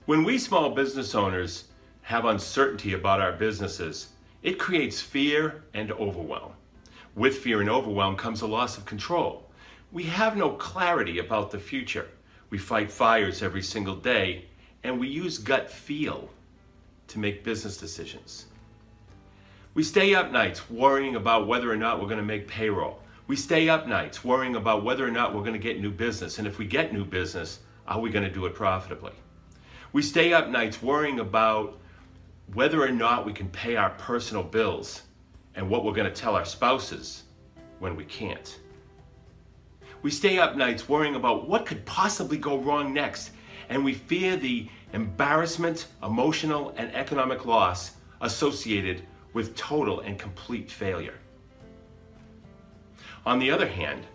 When we small business owners have uncertainty about our businesses, it creates fear and overwhelm. With fear and overwhelm comes a loss of control. We have no clarity about the future. We fight fires every single day, and we use gut feel to make business decisions. We stay up nights worrying about whether or not we're going to make payroll. We stay up nights worrying about whether or not we're going to get new business, and if we get new business, are we going to do it profitably? We stay up nights worrying about whether or not we can pay our personal bills and what we're going to tell our spouses when we can't. We stay up nights worrying about what could possibly go wrong next, and we fear the embarrassment, emotional, and economic loss associated with total and complete failure. On the other hand,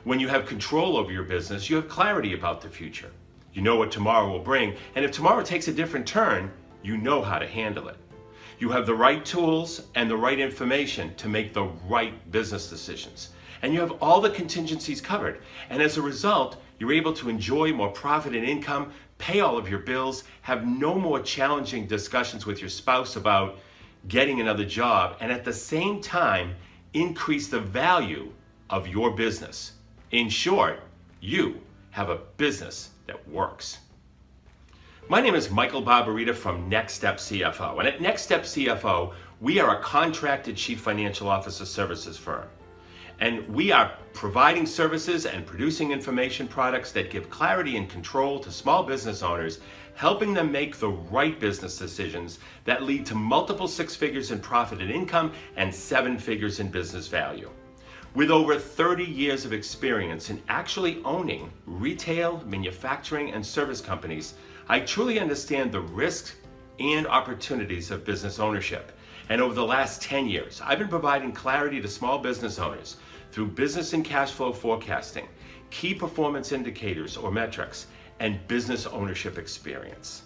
when you have control over your business, you have clarity about the future. You know what tomorrow will bring, and if tomorrow takes a different turn, you know how to handle it. You have the right tools and the right information to make the right business decisions. And you have all the contingencies covered. And as a result, you're able to enjoy more profit and income, pay all of your bills, have no more challenging discussions with your spouse about getting another job, and at the same time, increase the value of your business. In short, you have a business that works. My name is Michael Barbarita from Next Step CFO, and at Next Step CFO, we are a contracted Chief Financial Officer services firm. And we are providing services and producing information products that give clarity and control to small business owners, helping them make the right business decisions that lead to multiple six figures in profit and income and seven figures in business value. With over 30 years of experience in actually owning retail, manufacturing, and service companies, I truly understand the risks and opportunities of business ownership. And over the last 10 years, I've been providing clarity to small business owners through business and cash flow forecasting, key performance indicators or metrics, and business ownership experience.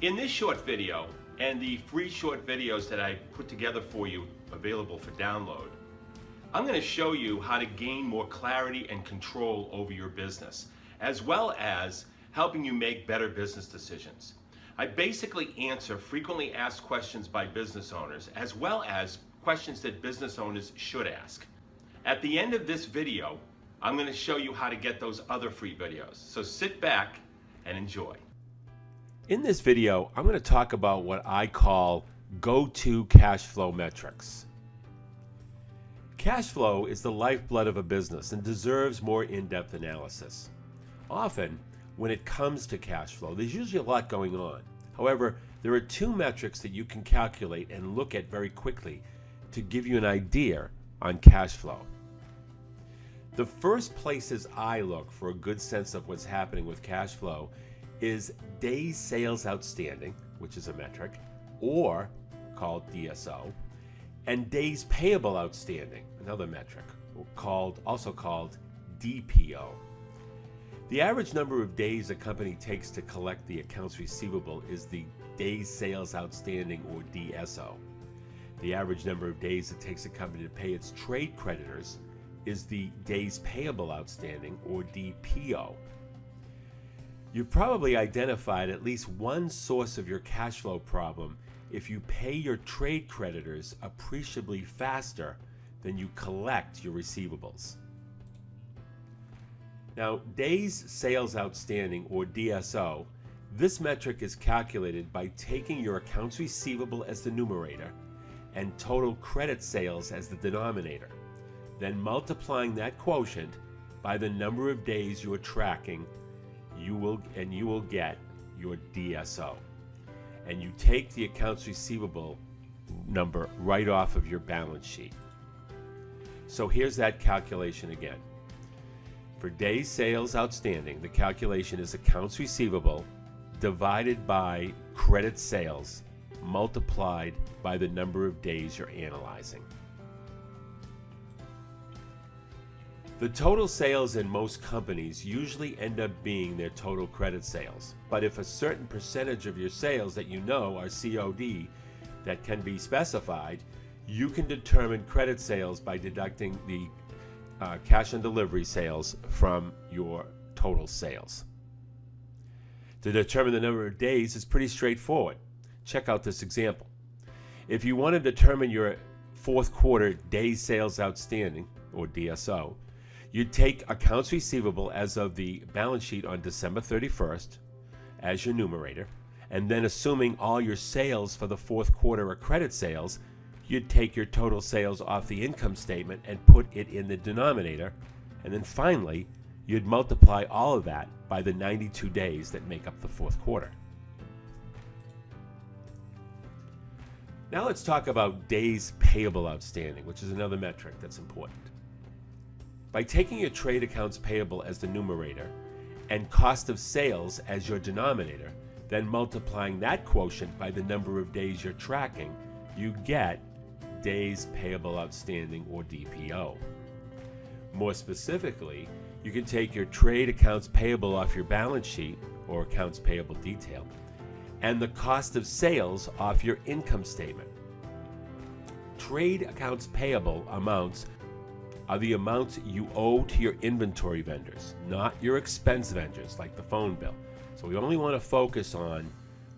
In this short video, and the free short videos that I put together for you available for download, I'm going to show you how to gain more clarity and control over your business, as well as helping you make better business decisions. I basically answer frequently asked questions by business owners, as well as questions that business owners should ask. At the end of this video, I'm going to show you how to get those other free videos. So sit back and enjoy. In this video, I'm going to talk about what I call go-to cash flow metrics. Cash flow is the lifeblood of a business and deserves more in-depth analysis. Often, when it comes to cash flow, there's usually a lot going on. However, there are two metrics that you can calculate and look at very quickly to give you an idea on cash flow. The first places I look for a good sense of what's happening with cash flow is Days Sales Outstanding, which is a metric, or called DSO, and Days Payable Outstanding, another metric, also called DPO. The average number of days a company takes to collect the accounts receivable is the Days Sales Outstanding, or DSO. The average number of days it takes a company to pay its trade creditors is the Days Payable Outstanding, or DPO. You've probably identified at least one source of your cash flow problem if you pay your trade creditors appreciably faster than you collect your receivables. Now, Days Sales Outstanding, or DSO, this metric is calculated by taking your accounts receivable as the numerator and total credit sales as the denominator, then multiplying that quotient by the number of days you are tracking, you will get your DSO. And you take the accounts receivable number right off of your balance sheet. So here's that calculation again. For Days Sales Outstanding, the calculation is accounts receivable divided by credit sales multiplied by the number of days you're analyzing. The total sales in most companies usually end up being their total credit sales. But if a certain percentage of your sales that you know are COD that can be specified, you can determine credit sales by deducting the cash on delivery sales from your total sales. To determine the number of days is pretty straightforward. Check out this example. If you want to determine your fourth quarter days sales outstanding, or DSO, you'd take accounts receivable as of the balance sheet on December 31st as your numerator, and then assuming all your sales for the fourth quarter are credit sales, you'd take your total sales off the income statement and put it in the denominator, and then finally, you'd multiply all of that by the 92 days that make up the fourth quarter. Now let's talk about days payable outstanding, which is another metric that's important. By taking your trade accounts payable as the numerator and cost of sales as your denominator, then multiplying that quotient by the number of days you're tracking, you get days payable outstanding, or DPO. More specifically, you can take your trade accounts payable off your balance sheet, or accounts payable detail, and the cost of sales off your income statement. Trade accounts payable amounts are the amounts you owe to your inventory vendors, not your expense vendors like the phone bill. So we only want to focus on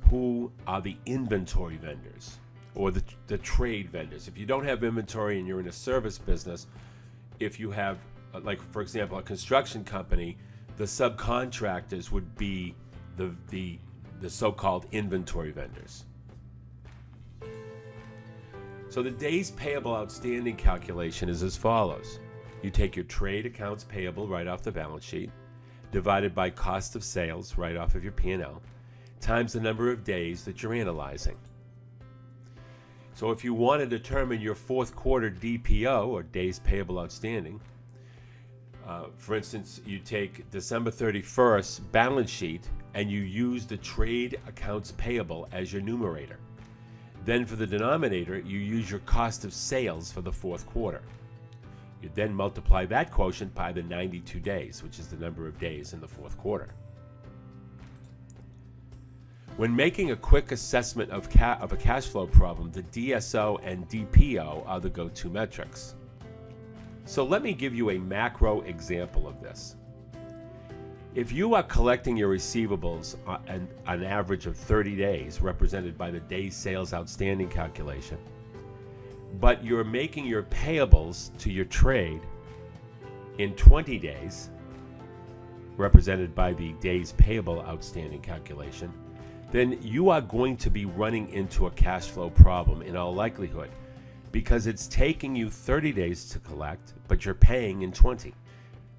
who are the inventory vendors, or the trade vendors. If you don't have inventory and you're in a service business, if you have, like for example, a construction company, the subcontractors would be the so-called inventory vendors. So the days payable outstanding calculation is as follows. You take your trade accounts payable right off the balance sheet, divided by cost of sales right off of your P&L, times the number of days that you're analyzing. So if you want to determine your fourth quarter DPO, or days payable outstanding, for instance, you take December 31st balance sheet and you use the trade accounts payable as your numerator. Then for the denominator, you use your cost of sales for the fourth quarter. You then multiply that quotient by the 92 days, which is the number of days in the fourth quarter. When making a quick assessment of a cash flow problem, the DSO and DPO are the go-to metrics. So let me give you a macro example of this. If you are collecting your receivables on an average of 30 days, represented by the days sales outstanding calculation, but you're making your payables to your trade in 20 days, represented by the days payable outstanding calculation, then you are going to be running into a cash flow problem in all likelihood, because it's taking you 30 days to collect, but you're paying in 20.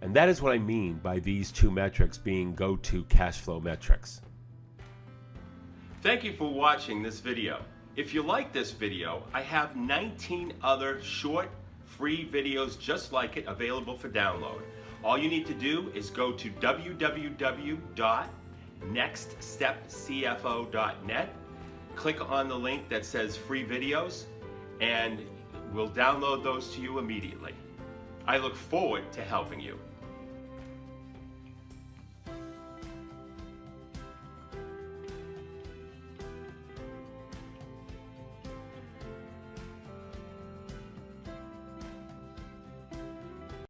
And that is what I mean by these two metrics being go-to cash flow metrics. Thank you for watching this video. If you like this video, I have 19 other short, free videos just like it available for download. All you need to do is go to www.nextstepcfo.net, click on the link that says free videos, and we'll download those to you immediately. I look forward to helping you.